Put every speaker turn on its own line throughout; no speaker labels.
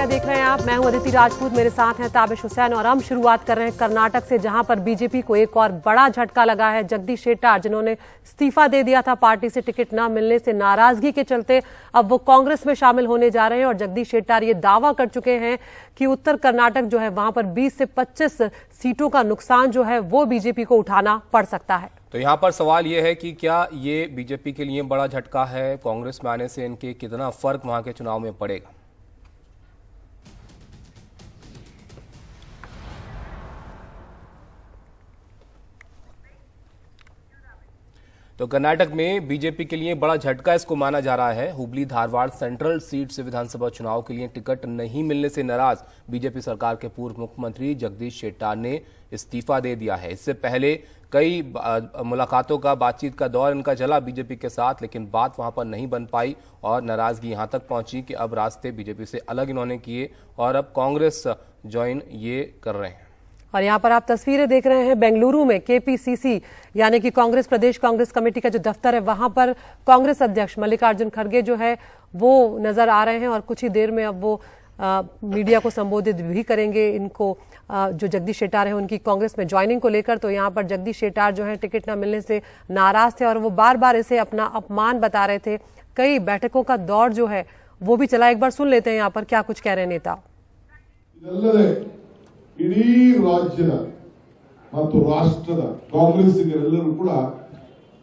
देख रहे हैं आप। मैं हूं अदिति राजपूत, मेरे साथ हैं ताबिश हुसैन और हम शुरुआत कर रहे हैं कर्नाटक से, जहां पर बीजेपी को एक और बड़ा झटका लगा है। जगदीश शेट्टार, जिन्होंने इस्तीफा दे दिया था पार्टी से टिकट न मिलने से नाराजगी के चलते, अब वो कांग्रेस में शामिल होने जा रहे हैं। और जगदीश शेट्टार ये दावा कर चुके हैं कि उत्तर कर्नाटक जो है वहां पर 20 से 25 सीटों का नुकसान जो है वो बीजेपी को उठाना पड़ सकता है।
तो यहाँ पर सवाल ये है कि क्या ये बीजेपी के लिए बड़ा झटका है? कांग्रेस में आने से इनके कितना फर्क वहां के चुनाव में पड़ेगा? तो कर्नाटक में बीजेपी के लिए बड़ा झटका इसको माना जा रहा है। हुबली धारवाड़ सेंट्रल सीट से विधानसभा चुनाव के लिए टिकट नहीं मिलने से नाराज बीजेपी सरकार के पूर्व मुख्यमंत्री जगदीश शेट्टार ने इस्तीफा दे दिया है। इससे पहले कई मुलाकातों का, बातचीत का दौर इनका चला बीजेपी के साथ, लेकिन बात वहां पर नहीं बन पाई और नाराजगी यहां तक पहुंची कि अब रास्ते बीजेपी से अलग इन्होंने किए और अब कांग्रेस ज्वाइन ये कर रहे हैं।
और यहाँ पर आप तस्वीरें देख रहे हैं बेंगलुरु में केपीसीसी यानी कि कांग्रेस प्रदेश कांग्रेस कमेटी का जो दफ्तर है, वहां पर कांग्रेस अध्यक्ष मल्लिकार्जुन खड़गे जो है वो नजर आ रहे हैं और कुछ ही देर में अब वो मीडिया को संबोधित भी करेंगे। इनको जो जगदीश शेट्टार है उनकी कांग्रेस में ज्वाइनिंग को लेकर, तो यहाँ पर जगदीश शेट्टार जो है टिकट न मिलने से नाराज थे और वो बार बार इसे अपना अपमान बता रहे थे। कई बैठकों का दौर जो है वो भी चला। एक बार सुन लेते हैं यहाँ पर क्या कुछ कह रहे हैं नेता।
ಇಡೀ ರಾಜ್ಯದ ಮತ್ತು ರಾಷ್ಟ್ರದ ಕಾಂಗ್ರೆಸ್ಸಿಗರೆಲ್ಲರೂ ಕೂಡ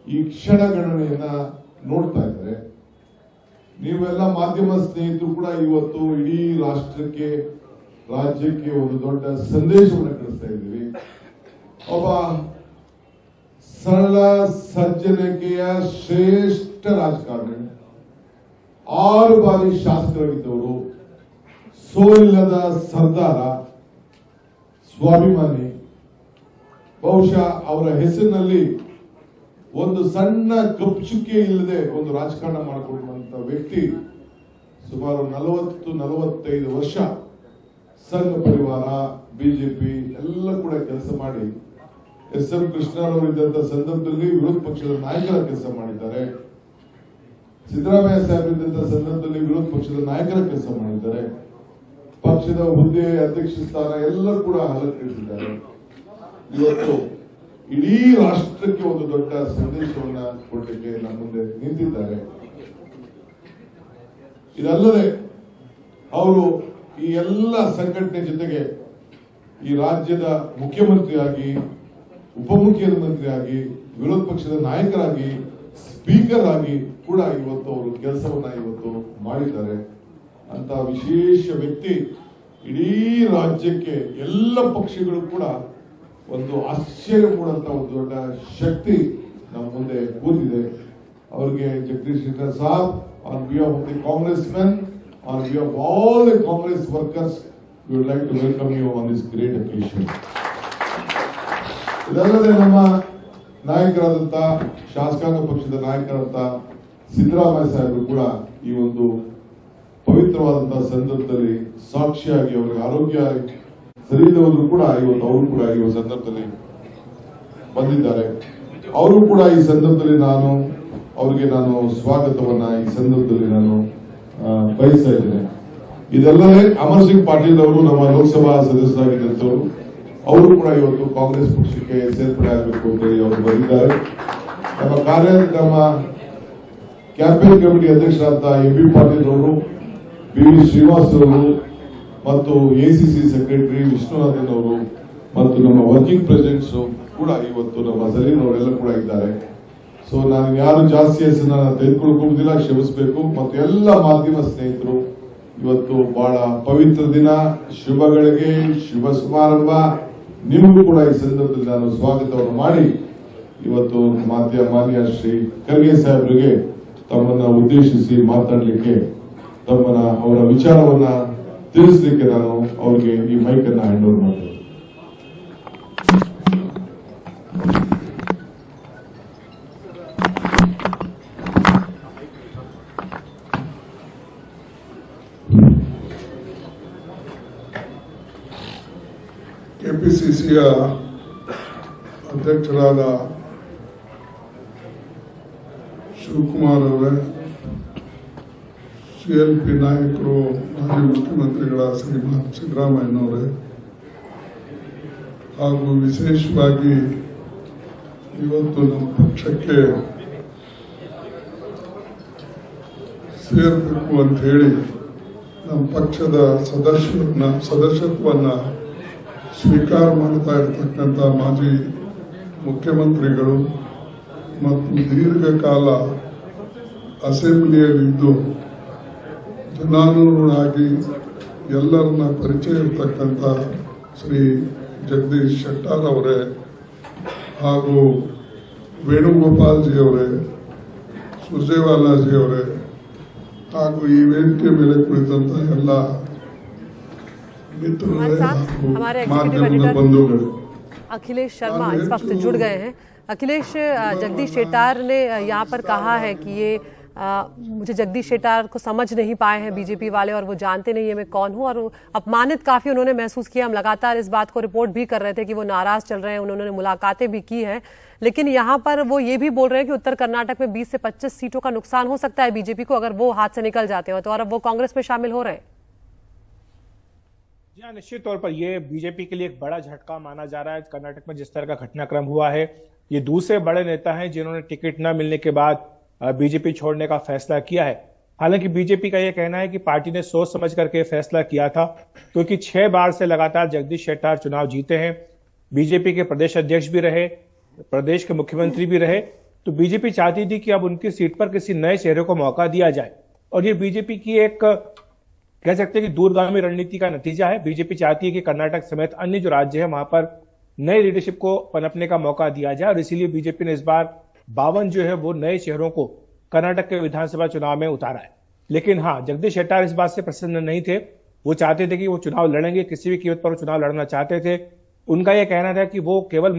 ಈ ಕ್ಷಣಗಣನೆಯನ್ನ ನೋಡ್ತಾ ಇದ್ದಾರೆ. ನೀವೆಲ್ಲ ಮಾಧ್ಯಮ ಸ್ನೇಹಿತರು ಕೂಡ ಇವತ್ತು ಇಡೀ ರಾಷ್ಟ್ರಕ್ಕೆ, ರಾಜ್ಯಕ್ಕೆ ಒಂದು ದೊಡ್ಡ ಸಂದೇಶವನ್ನು ಕಳಿಸ್ತಾ ಇದ್ದೀವಿ. ಒಬ್ಬ ಸರಳ ಸಜ್ಜನಿಕೆಯ ಶ್ರೇಷ್ಠ ರಾಜಕಾರಣಿ, 6 ಬಾರಿ ಶಾಸಕರಾಗಿದ್ದವರು, ಸೋಲಿಲ್ಲದ ಸರ್ದಾರ, ಸ್ವಾಭಿಮಾನಿ. ಬಹುಶಃ ಅವರ ಹೆಸರಿನಲ್ಲಿ ಒಂದು ಸಣ್ಣ ಕಪ್ಪುಚುಕ್ಕೆ ಇಲ್ಲದೆ ಒಂದು ರಾಜಕಾರಣ ಮಾಡಿಕೊಳ್ಳುವಂತ ವ್ಯಕ್ತಿ. ಸುಮಾರು 40-45 ವರ್ಷ ಸಂಘ ಪರಿವಾರ, ಬಿಜೆಪಿ ಎಲ್ಲ ಕೂಡ ಕೆಲಸ ಮಾಡಿ ಎಸ್ ಎಂ ಕೃಷ್ಣರವರು ಇದ್ದಂತ ಸಂದರ್ಭದಲ್ಲಿ ವಿರೋಧ ಪಕ್ಷದ ನಾಯಕರ ಕೆಲಸ ಮಾಡಿದ್ದಾರೆ. ಸಿದ್ದರಾಮಯ್ಯ ಸಾಹೇಬ್ ಇದ್ದಂತ ಸಂದರ್ಭದಲ್ಲಿ ವಿರೋಧ ಪಕ್ಷದ ನಾಯಕರ ಕೆಲಸ ಮಾಡಿದ್ದಾರೆ. ಪಕ್ಷದ ಹುದ್ದೆ, ಅಧ್ಯಕ್ಷ ಸ್ಥಾನ ಎಲ್ಲ ಕೂಡ ಅಲಂಕರಿಸಿದ್ದಾರೆ. ಇವತ್ತು ಇಡೀ ರಾಷ್ಟ್ರಕ್ಕೆ ಒಂದು ದೊಡ್ಡ ಸಂದೇಶವನ್ನ ಕೊಡಲಿಕ್ಕೆ ನಮ್ಮ ಮುಂದೆ ನಿಂತಿದ್ದಾರೆ. ಇದಲ್ಲದೆ ಅವರು ಈ ಎಲ್ಲ ಸಂಘಟನೆ ಜೊತೆಗೆ ಈ ರಾಜ್ಯದ ಮುಖ್ಯಮಂತ್ರಿಯಾಗಿ, ಉಪಮುಖ್ಯಮಂತ್ರಿಯಾಗಿ, ವಿರೋಧ ಪಕ್ಷದ ನಾಯಕರಾಗಿ, ಸ್ಪೀಕರ್ ಆಗಿ ಕೂಡ ಇವತ್ತು ಅವರು ಕೆಲಸವನ್ನ ಇವತ್ತು ಮಾಡಿದ್ದಾರೆ. ಅಂತ ವಿಶೇಷ ವ್ಯಕ್ತಿ. ಇಡೀ ರಾಜ್ಯಕ್ಕೆ ಎಲ್ಲ ಪಕ್ಷಗಳು ಕೂಡ ಒಂದು ಆಶ್ಚರ್ಯ ಮೂಡುವಂತ ಒಂದು ದೊಡ್ಡ ಶಕ್ತಿ ನಮ್ಮ ಮುಂದೆ ಕೂತಿದೆ. ಅವರಿಗೆ Jagadish Shettar saab, on behalf of the Congress men, on behalf all the Congress workers, we would like to welcome you on this great occasion. ಇದಲ್ಲದೆ ನಮ್ಮ ನಾಯಕರಾದಂತ, ಶಾಸಕಾಂಗ ಪಕ್ಷದ ನಾಯಕರಾದಂತ ಸಿದ್ದರಾಮಯ್ಯ ಸಾಹೇಬರು ಕೂಡ ಈ ಒಂದು ಪವಿತ್ರವಾದಂತಹ ಸಂದರ್ಭದಲ್ಲಿ ಸಾಕ್ಷಿಯಾಗಿ, ಅವರಿಗೆ ಆರೋಗ್ಯ ಸರಿ ಇಲ್ಲವರು ಕೂಡ ಇವತ್ತು ಅವರು ಕೂಡ ಈ ಸಂದರ್ಭದಲ್ಲಿ ಬಂದಿದ್ದಾರೆ. ಅವರು ಕೂಡ ಈ ಸಂದರ್ಭದಲ್ಲಿ ಅವರಿಗೆ ನಾನು ಸ್ವಾಗತವನ್ನ ಈ ಸಂದರ್ಭದಲ್ಲಿ ನಾನು ಬಯಸ್ತಾ ಇದ್ದೇನೆ. ಇದಲ್ಲದೆ ಅಮರ್ ಸಿಂಗ್ ಪಾಟೀಲ್ ಅವರು ನಮ್ಮ ಲೋಕಸಭಾ ಸದಸ್ಯರಾಗಿದ್ದಂಥವರು, ಅವರು ಕೂಡ ಇವತ್ತು ಕಾಂಗ್ರೆಸ್ ಪಕ್ಷಕ್ಕೆ ಸೇರ್ಪಡೆ ಆಗಬೇಕು ಅಂತ ಹೇಳಿ ಅವರು ಬಂದಿದ್ದಾರೆ. ನಮ್ಮ ಕ್ಯಾಂಪೇನ್ ಕಮಿಟಿ ಅಧ್ಯಕ್ಷರಾದ ಎಂ ಬಿ ಪಾಟೀಲ್ ಅವರು, ಬಿ ವಿ ಶ್ರೀನಿವಾಸ್ ಅವರು ಮತ್ತು ಎಸಿಸಿ ಸೆಕ್ರೆಟರಿ ವಿಷ್ಣುನಾಥನ್ ಅವರು ಮತ್ತು ನಮ್ಮ ವರ್ಕಿಂಗ್ ಪ್ರೆಸಿಡೆಂಟ್ಸ್ ಕೂಡ ಇವತ್ತು ನಮ್ಮ ಸಲೀಂ ಅವರೆಲ್ಲ ಕೂಡ ಇದ್ದಾರೆ. ಸೊ ನಾನು ಯಾರು ಜಾಸ್ತಿ ಹೆಸರನ್ನ ತೆಗೆದುಕೊಳ್ಳುವುದಿಲ್ಲ, ಕ್ಷಮಿಸಬೇಕು. ಮತ್ತು ಎಲ್ಲ ಮಾಧ್ಯಮ ಸ್ನೇಹಿತರು, ಇವತ್ತು ಬಹಳ ಪವಿತ್ರ ದಿನ, ಶುಭಗಳಿಗೆ ಶುಭ ಸಮಾರಂಭ. ನಿಮಗೂ ಕೂಡ ಈ ಸಂದರ್ಭದಲ್ಲಿ ನಾನು ಸ್ವಾಗತವನ್ನು ಮಾಡಿ ಇವತ್ತು ಮಾನ್ಯ ಶ್ರೀ ಖರ್ಗೆ ಸಾಹೇಬರಿಗೆ ತಮ್ಮನ್ನ ಉದ್ದೇಶಿಸಿ ಮಾತಾಡಲಿಕ್ಕೆ, ಅವರ ವಿಚಾರವನ್ನ ತಿಳಿಸಲಿಕ್ಕೆ ನಾನು ಅವರಿಗೆ ಈ ಮೈಕ್ ಅನ್ನ ಹ್ಯಾಂಡ್ ಓವರ್ ಮಾಡ್ತೇನೆ.
ಕೆಪಿಸಿಸಿಯ ಅಧ್ಯಕ್ಷರಾದ ಶಿವಕುಮಾರ್ ಅವರೇ, CLP ನಾಯಕರು ಮಾಜಿ ಮುಖ್ಯಮಂತ್ರಿಗಳ ಶ್ರೀಮಾನ್ ಸಿದ್ದರಾಮಯ್ಯನವರೇ ಹಾಗೂ ವಿಶೇಷವಾಗಿ ಇವತ್ತು ನಮ್ಮ ಪಕ್ಷಕ್ಕೆ ಸೇರಬೇಕು ಅಂತ ಹೇಳಿ ನಮ್ಮ ಪಕ್ಷದ ಸದಸ್ಯತ್ವವನ್ನು ಸ್ವೀಕಾರ ಮಾಡ್ತಾ ಇರತಕ್ಕಂಥ ಮಾಜಿ ಮುಖ್ಯಮಂತ್ರಿಗಳು ಮತ್ತು ದೀರ್ಘಕಾಲ ಅಸೆಂಬ್ಲಿಯಲ್ಲಿದ್ದು ಜನಾನುರಾಗಿ ಎಲ್ಲರನ್ನ ಪರಿಚಯ ಇರತಕ್ಕಂಥ ಶ್ರೀ ಜಗದೀಶ್ ಶೆಟ್ಟಾರ್ ಅವರೇ ಹಾಗೂ ವೇಣುಗೋಪಾಲ್ ಜಿ ಅವರೇ ಸುರ್ಜೇವಾಲಾ ಜಿ ಅವರೇ ಹಾಗೂ ಈ ವೇದಿಕೆ ಮೇಲೆ ಕುಳಿತಂತ ಎಲ್ಲ ಮಿತ್ರರೇ ಹಾಗೂ ಮಾಧ್ಯಮದ ಬಂಧುಗಳೇ
अखिलेश शर्मा इस वक्त जुड़ गए हैं। अखिलेश, जगदीश शेट्टार ने यहाँ पर कहा है कि ये मुझे जगदीश शेट्टार को समझ नहीं पाए हैं बीजेपी वाले और वो जानते नहीं है मैं कौन हूँ, और अपमानित काफी उन्होंने महसूस किया। हम लगातार इस बात को रिपोर्ट भी कर रहे थे कि वो नाराज चल रहे हैं, उन्होंने मुलाकातें भी की हैं, लेकिन यहाँ पर वो ये भी बोल रहे हैं कि उत्तर कर्नाटक में 20 से 25 सीटों का नुकसान हो सकता है बीजेपी को अगर वो हाथ से निकल जाते हो तो, और अब वो कांग्रेस में शामिल हो रहे हैं।
जी निश्चित तौर पर यह बीजेपी के लिए एक बड़ा झटका माना जा रहा है। कर्नाटक में जिस तरह का घटनाक्रम हुआ है, ये दूसरे बड़े नेता हैं जिन्होंने टिकट न मिलने के बाद बीजेपी छोड़ने का फैसला किया है। हालांकि बीजेपी का यह कहना है कि पार्टी ने सोच समझ करके फैसला किया था, क्योंकि 6 बार से लगातार जगदीश शेट्टार चुनाव जीते हैं, बीजेपी के प्रदेश अध्यक्ष भी रहे, प्रदेश के मुख्यमंत्री भी रहे, तो बीजेपी चाहती थी कि अब उनकी सीट पर किसी नए चेहरे को मौका दिया जाए। और ये बीजेपी की एक कह सकते हैं कि दूरगामी रणनीति का नतीजा है। बीजेपी चाहती है कि कर्नाटक समेत अन्य जो राज्य है वहां पर नई लीडरशिप को पनपने का मौका दिया जाए, और इसीलिए बीजेपी ने इस बार 52 जो है वो नए चेहरों को कर्नाटक के विधानसभा चुनाव में उतारा है। लेकिन हाँ, जगदीश शेट्टार इस बात से प्रसन्न नहीं थे। वो चाहते थे कि वो चुनाव लड़ेंगे, किसी भी कीमत पर वो चुनाव लड़ना चाहते थे। उनका यह कहना था कि वो केवल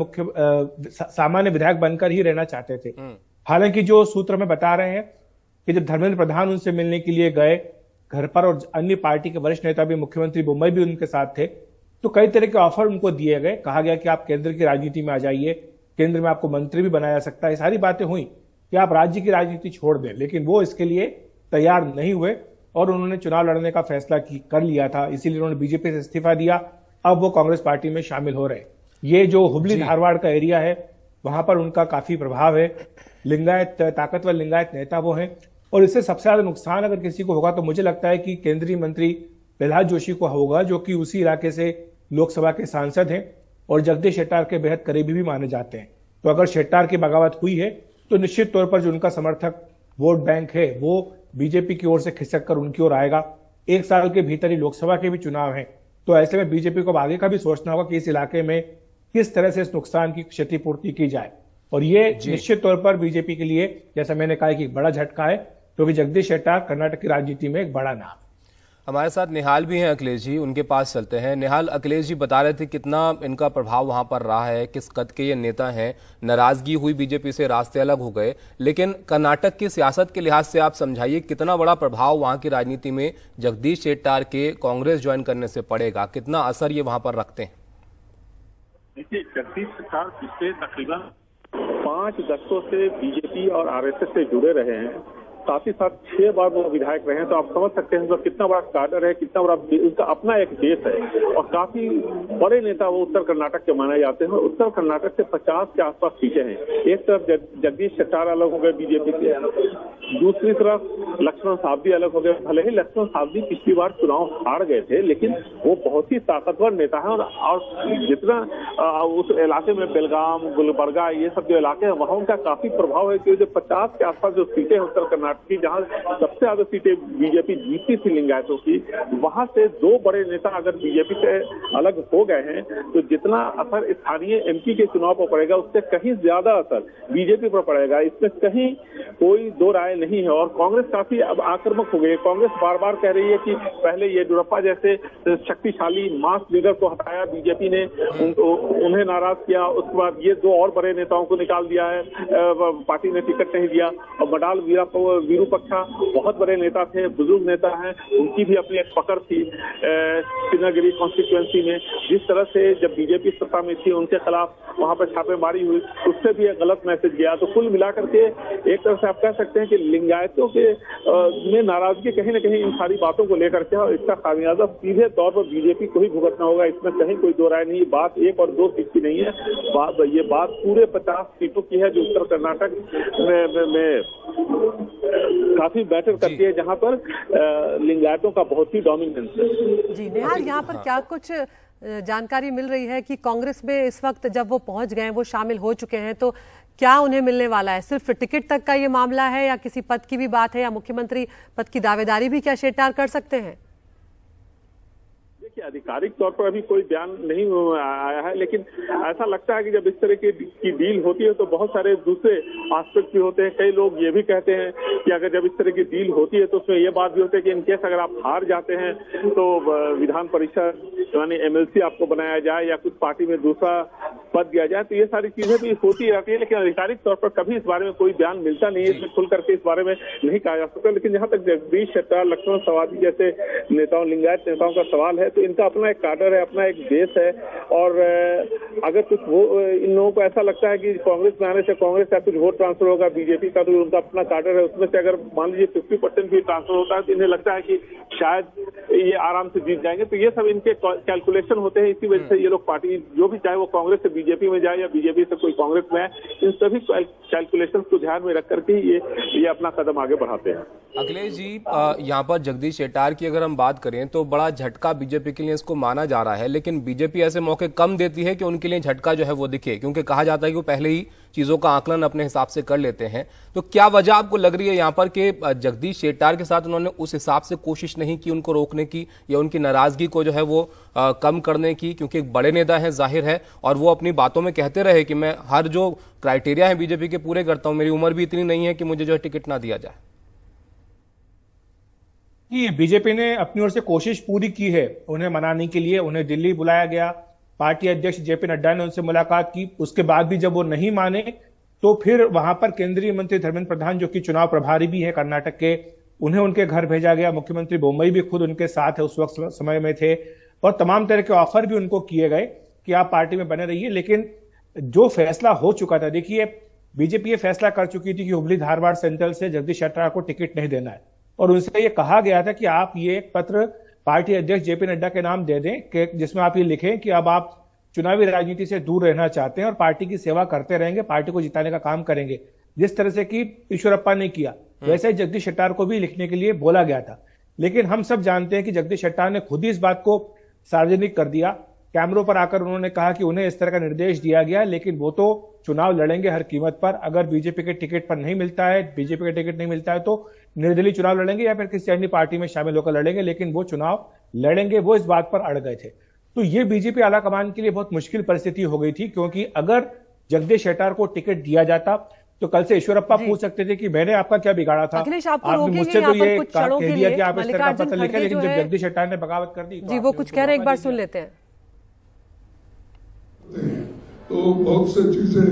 सामान्य विधायक बनकर ही रहना चाहते थे। हालांकि जो सूत्र में बता रहे हैं कि जब धर्मेंद्र प्रधान उनसे मिलने के लिए गए घर पर, और अन्य पार्टी के वरिष्ठ नेता भी, मुख्यमंत्री मुंबई भी उनके साथ थे, तो कई तरह के ऑफर उनको दिए गए। कहा गया कि आप केंद्र की राजनीति में आ जाइए, केंद्र में आपको मंत्री भी बनाया जा सकता है। ये सारी बातें हुई कि आप राज्य की राजनीति छोड़ दें, लेकिन वो इसके लिए तैयार नहीं हुए और उन्होंने चुनाव लड़ने का फैसला कर लिया था। इसीलिए उन्होंने बीजेपी से इस्तीफा दिया। अब वो कांग्रेस पार्टी में शामिल हो रहे। ये जो हुबली धारवाड़ का एरिया है, वहां पर उनका काफी प्रभाव है। लिंगायत, ताकतवर लिंगायत नेता वो हैं, और इससे सबसे ज्यादा नुकसान अगर किसी को होगा तो मुझे लगता है कि केंद्रीय मंत्री प्रहलाद जोशी को होगा, जो कि उसी इलाके से लोकसभा के सांसद हैं और जगदीश शेट्टार के बेहद करीबी भी माने जाते हैं। तो अगर शेट्टार की बगावत हुई है तो निश्चित तौर पर जो उनका समर्थक वोट बैंक है वो बीजेपी की ओर से खिसक कर उनकी ओर आएगा। 1 साल के भीतर ही लोकसभा के भी चुनाव हैं, तो ऐसे में बीजेपी को आगे का भी सोचना होगा कि इस इलाके में किस तरह से इस नुकसान की क्षतिपूर्ति की जाए। और ये निश्चित तौर पर बीजेपी के लिए, जैसा मैंने कहा, कि बड़ा झटका है, क्योंकि जगदीश शेट्टार कर्नाटक की राजनीति में एक बड़ा नाम।
हमारे साथ निहाल भी हैं अखिलेश जी, उनके पास चलते हैं। निहाल, अखिलेश जी बता रहे थे कितना इनका प्रभाव वहां पर रहा है, किस कद के ये नेता हैं, नाराजगी हुई बीजेपी से, रास्ते अलग हो गए, लेकिन कर्नाटक की सियासत के लिहाज से आप समझाइए कितना बड़ा प्रभाव वहां की राजनीति में जगदीश शेट्टार के कांग्रेस ज्वाइन करने से पड़ेगा, कितना असर ये वहां पर रखते हैं?
देखिए, जगदीश शेट्टार पिछले तकरीबन 5 दशकों से बीजेपी और आरएसएस से जुड़े रहे हैं, साथ ही साथ 6 बार वो विधायक रहे हैं। तो आप समझ सकते हैं कितना बड़ा कार्डर है, कितना बड़ा उनका अपना एक देश है, और काफी बड़े नेता वो उत्तर कर्नाटक के माने जाते हैं। उत्तर कर्नाटक से 50 के आसपास सीटें हैं। एक तरफ जगदीश शेट्टार अलग हो गए बीजेपी से, दूसरी तरफ लक्ष्मण सावदी अलग हो गए। भले ही लक्ष्मण सावदी पिछली बार चुनाव हार गए थे, लेकिन वो बहुत ही ताकतवर नेता है, और जितना उस इलाके में बेलगाम, गुलबर्गा, ये सब जो इलाके हैं वहां उनका काफी प्रभाव है। कि जो 50 के आसपास जो सीटें उत्तर कर्नाटक की, जहां सबसे ज्यादा सीटें बीजेपी जीती थी लिंगायतों की, वहां से 2 बड़े नेता अगर बीजेपी से अलग हो गए हैं, तो जितना असर स्थानीय एमपी के चुनाव पर पड़ेगा उससे कहीं ज्यादा असर बीजेपी पर पड़ेगा, इसमें कहीं कोई दो राय नहीं है। और कांग्रेस काफी अब आक्रामक हो गई है। कांग्रेस बार बार कह रही है कि पहले येदियुरप्पा जैसे शक्तिशाली मास लीडर को हटाया बीजेपी ने, उन्हें नाराज किया, उसके बाद ये 2 और बड़े नेताओं को निकाल दिया है, पार्टी ने टिकट नहीं दिया। और मडाल विरूपक्षा बहुत बड़े नेता थे, बुजुर्ग नेता हैं, उनकी भी अपनी एक पकड़ थी सिन्नागिरी कॉन्स्टिट्यूएंसी में। जिस तरह से जब बीजेपी सत्ता में थी उनके खिलाफ वहां पर छापेमारी हुई, उससे भी एक गलत मैसेज गया। तो कुल मिलाकर के एक तरह से आप कह सकते हैं कि लिंगायतों के में नाराजगी कहीं ना कहीं इन सारी बातों को लेकर के, और इसका खामियाजा सीधे तौर पर बीजेपी को ही भुगतना होगा, इसमें कहीं कोई दो राय नहीं। बात 1 और 2 सीट की नहीं है, ये बात पूरे 50 सीटों की है जो उत्तर कर्नाटक में काफी बैटर करती है, जहां पर लिंगायतों का बहुत ही डोमिनेंस है।
जी निहाल, यहाँ पर क्या कुछ जानकारी मिल रही है कि कांग्रेस में इस वक्त जब वो पहुंच गए, वो शामिल हो चुके हैं, तो क्या उन्हें मिलने वाला है? सिर्फ टिकट तक का ये मामला है या किसी पद की भी बात है, या मुख्यमंत्री पद की दावेदारी भी क्या शेट्टार कर सकते हैं?
आधिकारिक तौर पर अभी कोई बयान नहीं आया है, लेकिन ऐसा लगता है कि जब इस तरह की डील होती है तो बहुत सारे दूसरे एस्पेक्ट भी होते हैं। कई लोग ये भी कहते हैं कि अगर जब इस तरह की डील होती है तो उसमें यह बात भी होती है कि इनकेस अगर आप हार जाते हैं तो विधान परिषद यानी एमएलसी आपको बनाया जाए या कुछ पार्टी में दूसरा पद दिया जाए, तो ये सारी चीजें भी होती रहती है। लेकिन आधिकारिक तौर पर कभी इस बारे में कोई बयान मिलता नहीं है, इसमें खुल करके इस बारे में नहीं कहा जा सकता। लेकिन जहां तक जगदीश शेट्टार, लक्ष्मण सवदी जैसे नेताओं, लिंगायत नेताओं का सवाल है, तो इनका अपना एक काडर है, अपना एक बेस है, और अगर कुछ इन लोगों को ऐसा लगता है कि कांग्रेस में आने से कांग्रेस का कुछ वोट ट्रांसफर होगा, बीजेपी का तो उनका अपना काडर है, उसमें से अगर मान लीजिए 50% भी ट्रांसफर होता है तो इन्हें लगता है कि शायद ये आराम से जीत जाएंगे। तो ये सब इनके कैलकुलेशन होते हैं, इसी वजह से ये लोग पार्टी जो भी चाहे वो कांग्रेस से बीजेपी में जाए या बीजेपी से कोई कांग्रेस में है, इन सभी कैलकुलेशन को ध्यान में रख करके ये अपना कदम आगे बढ़ाते हैं।
अखिलेश जी, यहाँ पर जगदीश शेट्टार की अगर हम बात करें तो बड़ा झटका बीजेपी के लिए इसको माना जा रहा है, लेकिन बीजेपी ऐसे मौके कम देती है कि उनके लिए झटका जो है वो दिखे, क्योंकि कहा जाता है कि वो पहले ही चीजों का आकलन अपने हिसाब से कर लेते हैं। तो क्या वजह आपको लग रही है यहाँ पर कि जगदीश शेट्टार के साथ उन्होंने उस हिसाब से कोशिश नहीं की उनको रोकने की या उनकी नाराजगी को जो है वो कम करने की? क्योंकि एक बड़े नेता है, जाहिर है, और वो अपनी बातों में कहते रहे कि मैं हर जो क्राइटेरिया है बीजेपी के पूरे करता हूं, मेरी उम्र भी इतनी नहीं है कि मुझे जो है टिकट ना दिया जाए।
बीजेपी ने अपनी ओर से कोशिश पूरी की है उन्हें मनाने के लिए। उन्हें दिल्ली बुलाया गया, पार्टी अध्यक्ष जेपी नड्डा ने उनसे मुलाकात की, उसके बाद भी जब वो नहीं माने तो फिर वहां पर केंद्रीय मंत्री धर्मेंद्र प्रधान, जो कि चुनाव प्रभारी भी है कर्नाटक के, उन्हें उनके घर भेजा गया। मुख्यमंत्री बोम्मई भी खुद उनके साथ है, उस वक्त समय में थे, और तमाम तरह के ऑफर भी उनको किए गए कि आप पार्टी में बने रहिए। लेकिन जो फैसला हो चुका था, देखिए बीजेपी ये फैसला कर चुकी थी कि हुबली धारवाड़ सेंट्रल से जगदीश शेट्टार को टिकट नहीं देना है, और उनसे ये कहा गया था कि आप ये एक पत्र पार्टी अध्यक्ष जेपी नड्डा के नाम दे दें कि जिसमें आप ये लिखें कि अब आप चुनावी राजनीति से दूर रहना चाहते हैं और पार्टी की सेवा करते रहेंगे, पार्टी को जिताने का काम करेंगे, जिस तरह से कि ईश्वरप्पा ने किया वैसे ही जगदीश शेट्टार को भी लिखने के लिए बोला गया था। लेकिन हम सब जानते हैं कि जगदीश शेट्टार ने खुद ही इस बात को सार्वजनिक कर दिया। कैमरों पर आकर उन्होंने कहा कि उन्हें इस तरह का निर्देश दिया गया, लेकिन वो तो चुनाव लड़ेंगे हर कीमत पर। अगर बीजेपी के टिकट पर नहीं मिलता है, बीजेपी का टिकट नहीं मिलता है, तो निर्दलीय चुनाव लड़ेंगे या फिर किसी अन्य पार्टी में शामिल होकर लड़ेंगे, लेकिन वो चुनाव लड़ेंगे। वो इस बात पर अड़ गए थे। तो ये बीजेपी आलाकमान के लिए बहुत मुश्किल परिस्थिति हो गई थी, क्योंकि अगर जगदीश शेट्टार को टिकट दिया जाता तो कल से ईश्वरप्पा पूछ सकते थे कि मैंने आपका क्या बिगाड़ा था, आपने मुझसे तो ये कह दिया कि आप इस तरह का पत्र लिखे, लेकिन जब जगदीश शेट्टार ने बगावत कर दी
जी, वो कुछ कह रहे हैं, एक बार सुन लेते हैं।
तो बहुत से चीजें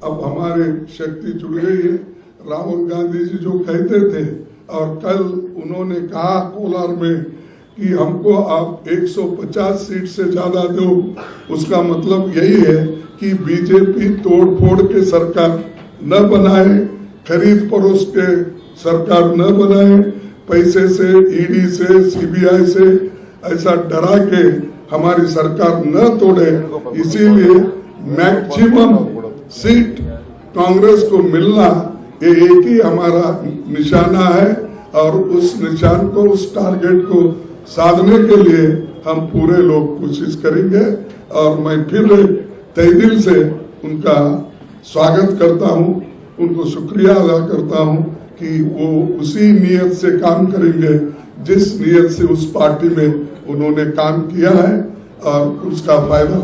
अब हमारे शक्ति जुड़ गई है। राहुल गांधी जी जो कहते थे, और कल उन्होंने कहा कोलार में कि हमको आप 150 सीट से ज्यादा दो, उसका मतलब यही है कि बीजेपी तोड़ फोड़ के सरकार न बनाए, खरीद परोस के सरकार न बनाए, पैसे से, ईडी से, सीबीआई से ऐसा डरा के हमारी सरकार न तोड़े। इसीलिए मैक्सिमम सीट कांग्रेस को मिलना ये एक ही हमारा निशाना है, और उस निशान को, उस टारगेट को साधने के लिए हम पूरे लोग कोशिश करेंगे। और मैं फिर तहे दिल से उनका स्वागत करता हूं, उनको शुक्रिया अदा करता हूं कि वो उसी नियत से काम करेंगे जिस नियत से उस पार्टी में उन्होंने काम किया है, और उसका फायदा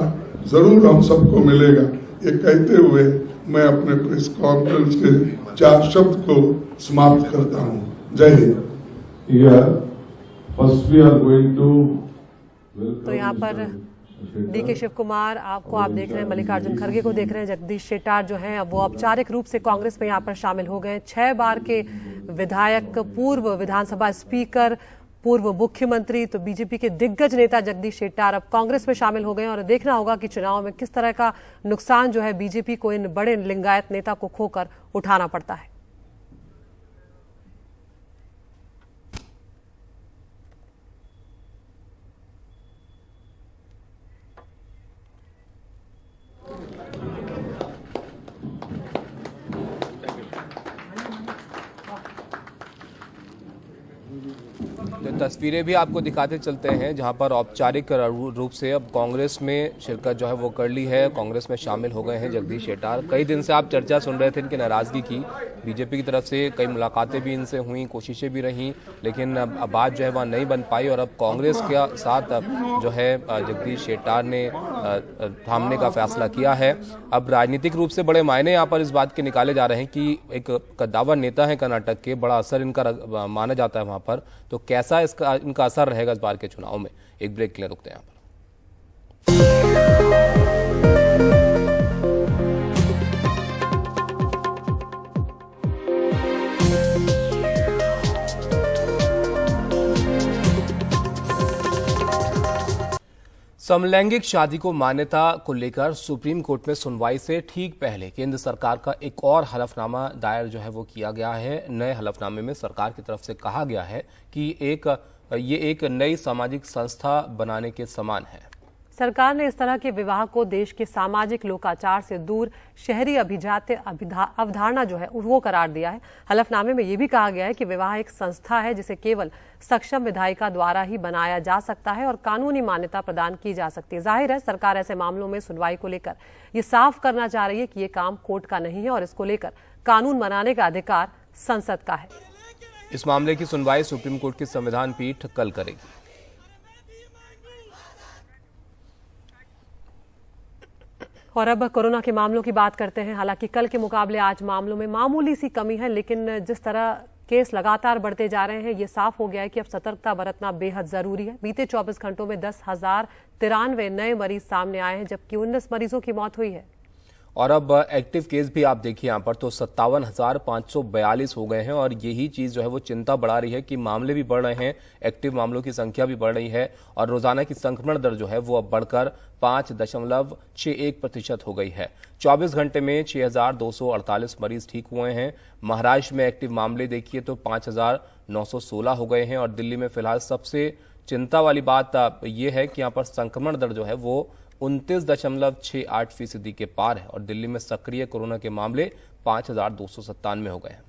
जरूर हम सबको मिलेगा। ये कहते हुए मैं अपने प्रेस कॉन्फ्रेंस के 4 शब्द को समाप्त करता हूं। जय Hind.
First we are going to.
तो यहाँ पर डीके शिव कुमार आप देख रहे हैं, मल्लिकार्जुन खड़गे को देख रहे हैं, जगदीश शेट्टार जो हैं अब वो औपचारिक रूप से कांग्रेस में यहाँ पर शामिल हो गए। 6 बार के विधायक, पूर्व विधानसभा स्पीकर, पूर्व मुख्यमंत्री, तो बीजेपी के दिग्गज नेता जगदीश शेट्टार अब कांग्रेस में शामिल हो गए, और देखना होगा कि चुनाव में किस तरह का नुकसान जो है बीजेपी को इन बड़े लिंगायत नेता को खोकर उठाना पड़ता है।
तो तस्वीरें भी आपको दिखाते चलते हैं जहां पर औपचारिक रूप से अब कांग्रेस में शिरकत जो है वो कर ली है। कांग्रेस में शामिल हो गए हैं जगदीश शेट्टार। कई दिन से आप चर्चा सुन रहे थे इनकी नाराजगी की, बीजेपी की तरफ से कई मुलाकातें भी इनसे हुई, कोशिशें भी रहीं, लेकिन अब बात जो है वह नहीं बन पाई और अब कांग्रेस के साथ जो है जगदीश शेट्टार ने थामने का फैसला किया है। अब राजनीतिक रूप से बड़े मायने यहाँ पर इस बात के निकाले जा रहे हैं कि एक कद्दावर नेता है कर्नाटक के, बड़ा असर इनका माना जाता है वहां पर, तो कैसा इसका इनका असर रहेगा इस बार के चुनाव में। एक ब्रेक के लिए रुकते हैं यहाँ पर। समलैंगिक शादी को मान्यता को लेकर सुप्रीम कोर्ट में सुनवाई से ठीक पहले केंद्र सरकार का एक और हलफनामा दायर जो है वो किया गया है। नए हलफनामे में सरकार की तरफ से कहा गया है कि ये एक नई सामाजिक संस्था बनाने के समान है।
सरकार ने इस तरह के विवाह को देश के सामाजिक लोकाचार से दूर शहरी अभिजात्य अवधारणा जो है वो करार दिया है। हलफनामे में ये भी कहा गया है कि विवाह एक संस्था है जिसे केवल सक्षम विधायिका द्वारा ही बनाया जा सकता है और कानूनी मान्यता प्रदान की जा सकती है। जाहिर है सरकार ऐसे मामलों में सुनवाई को लेकर ये साफ करना चाह रही है कि ये काम कोर्ट का नहीं है और इसको लेकर कानून बनाने का अधिकार संसद का है।
इस मामले की सुनवाई सुप्रीम कोर्ट की संविधान पीठ कल करेगी।
और अब कोरोना के मामलों की बात करते हैं। हालांकि कल के मुकाबले आज मामलों में मामूली सी कमी है, लेकिन जिस तरह केस लगातार बढ़ते जा रहे हैं ये साफ हो गया है कि अब सतर्कता बरतना बेहद जरूरी है। बीते 24 घंटों में 10,093 नए मरीज सामने आए हैं, जबकि 19 मरीजों की मौत हुई है।
और अब एक्टिव केस भी आप देखिए यहाँ पर तो 57,542 हो गए हैं और यही चीज जो है वो चिंता बढ़ा रही है कि मामले भी बढ़ रहे हैं, एक्टिव मामलों की संख्या भी बढ़ रही है और रोजाना की संक्रमण दर जो है वो अब बढ़कर 5.61% हो गई है। 24 घंटे में 6,248 मरीज ठीक हुए हैं। महाराष्ट्र में एक्टिव मामले देखिए तो 5,916 हो गए हैं और दिल्ली में फिलहाल सबसे चिंता वाली बात यह है कि यहाँ पर संक्रमण दर जो है वो 29.68% के पार है और दिल्ली में सक्रिय कोरोना के मामले 5,297 हो गए हैं।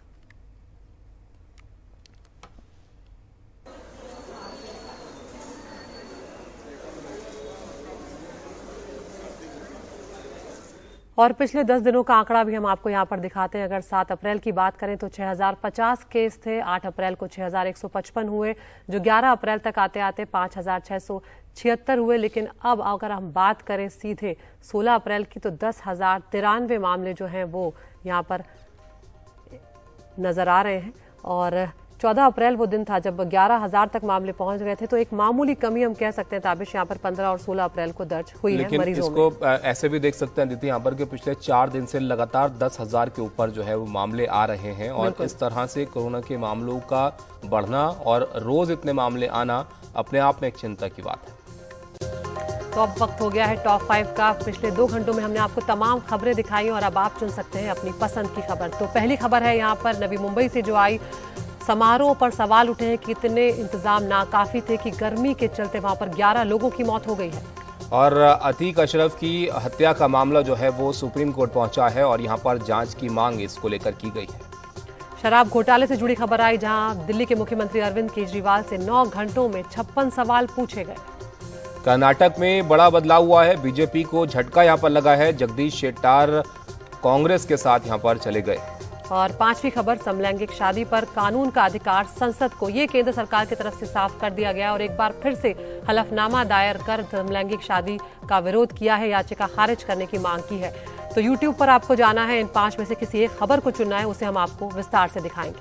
और पिछले 10 दिनों का आंकड़ा भी हम आपको यहां पर दिखाते हैं। अगर 7 अप्रैल की बात करें तो 6,050 केस थे, 8 अप्रैल को 6,155 हुए, जो 11 अप्रैल तक आते आते 5,676 हुए। लेकिन अब अगर हम बात करें सीधे 16 अप्रैल की तो 10,093 मामले जो हैं वो यहां पर नजर आ रहे हैं और 14 अप्रैल वो दिन था जब 11,000 तक मामले पहुंच गए थे। तो एक मामूली कमी हम कह सकते हैं ताबिश यहाँ पर 15 और 16 अप्रैल को दर्ज हुई है मरीजों में।
इसको ऐसे भी देख सकते हैं दीदी यहाँ पर कि पिछले 4 दिन से लगातार 10,000 के ऊपर जो है वो मामले आ रहे हैं और इस तरह से कोरोना के मामलों का बढ़ना और रोज इतने मामले आना अपने आप में एक चिंता की बात है।
तो अब वक्त हो गया है टॉप 5 का। पिछले 2 घंटों में हमने आपको तमाम खबरें दिखाई और अब आप चुन सकते हैं अपनी पसंद की खबर। तो पहली खबर है यहाँ पर नवी मुंबई से जो आई। समारोह पर सवाल उठे हैं कि इतने इंतजाम नाकाफी थे कि गर्मी के चलते वहां पर 11 लोगों की मौत हो गई है।
और अतीक अशरफ की हत्या का मामला जो है वो सुप्रीम कोर्ट पहुंचा है और यहां पर जांच की मांग इसको लेकर की गई है।
शराब घोटाले से जुड़ी खबर आई जहां दिल्ली के मुख्यमंत्री अरविंद केजरीवाल से 9 घंटों में 56 सवाल पूछे गए।
कर्नाटक में बड़ा बदलाव हुआ है, बीजेपी को झटका यहां पर लगा है। जगदीश शेट्टार कांग्रेस के साथ यहां पर चले गए।
और 5वीं खबर समलैंगिक शादी पर कानून का अधिकार संसद को, ये केंद्र सरकार की तरफ से साफ कर दिया गया और एक बार फिर से हलफनामा दायर कर समलैंगिक शादी का विरोध किया है, याचिका खारिज करने की मांग की है। तो YouTube पर आपको जाना है, इन 5 में से किसी एक खबर को चुनना है, उसे हम आपको विस्तार से दिखाएंगे।